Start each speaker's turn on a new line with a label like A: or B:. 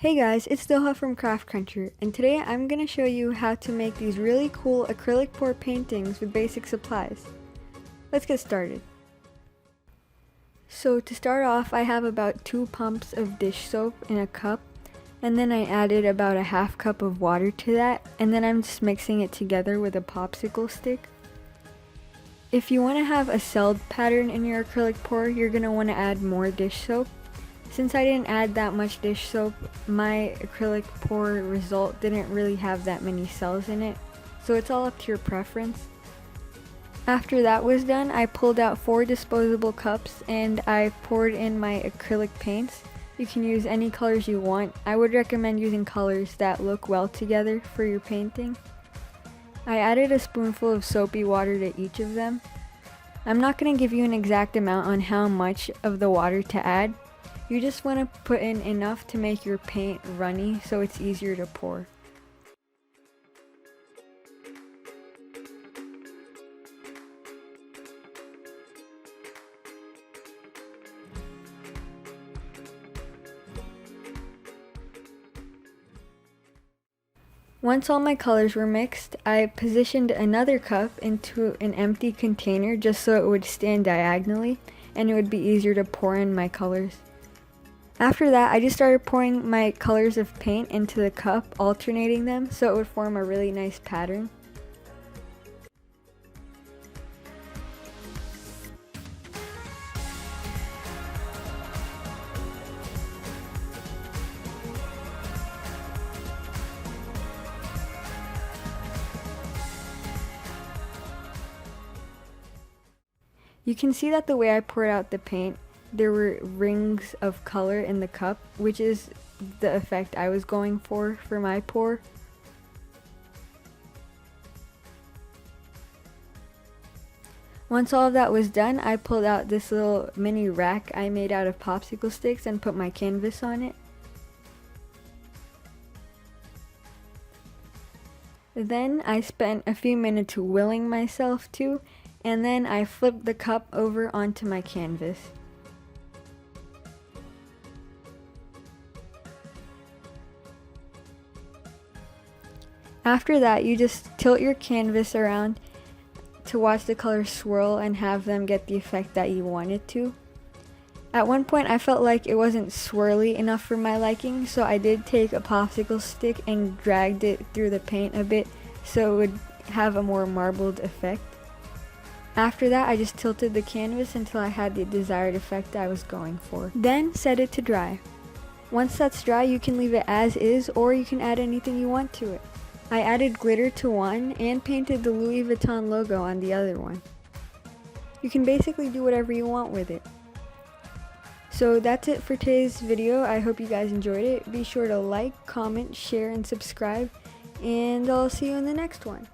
A: Hey guys, it's Doha from CraftCrunchr, and today I'm going to show you how to make these really cool acrylic pour paintings with basic supplies. Let's get started. So to start off, I have about 2 pumps of dish soap in a cup, and then I added about a half cup of water to that, and then I'm just mixing it together with a popsicle stick. If you want to have a celled pattern in your acrylic pour, you're going to want to add more dish soap. Since I didn't add that much dish soap, my acrylic pour result didn't really have that many cells in it, so it's all up to your preference. After that was done, I pulled out 4 disposable cups and I poured in my acrylic paints. You can use any colors you want. I would recommend using colors that look well together for your painting. I added a spoonful of soapy water to each of them. I'm not going to give you an exact amount on how much of the water to add. You just want to put in enough to make your paint runny so it's easier to pour. Once all my colors were mixed, I positioned another cup into an empty container just so it would stand diagonally and it would be easier to pour in my colors. After that, I just started pouring my colors of paint into the cup, alternating them so it would form a really nice pattern. You can see that the way I poured out the paint, there were rings of color in the cup, which is the effect I was going for my pour. Once all of that was done, I pulled out this little mini rack I made out of popsicle sticks and put my canvas on it. Then I spent a few minutes willing myself to, and then I flipped the cup over onto my canvas. After that, you just tilt your canvas around to watch the colors swirl and have them get the effect that you want it to. At one point I felt like it wasn't swirly enough for my liking, so I did take a popsicle stick and dragged it through the paint a bit so it would have a more marbled effect. After that, I just tilted the canvas until I had the desired effect I was going for. Then set it to dry. Once that's dry, you can leave it as is, or you can add anything you want to it. I added glitter to one and painted the Louis Vuitton logo on the other one. You can basically do whatever you want with it. So that's it for today's video. I hope you guys enjoyed it. Be sure to like, comment, share, and subscribe, and I'll see you in the next one.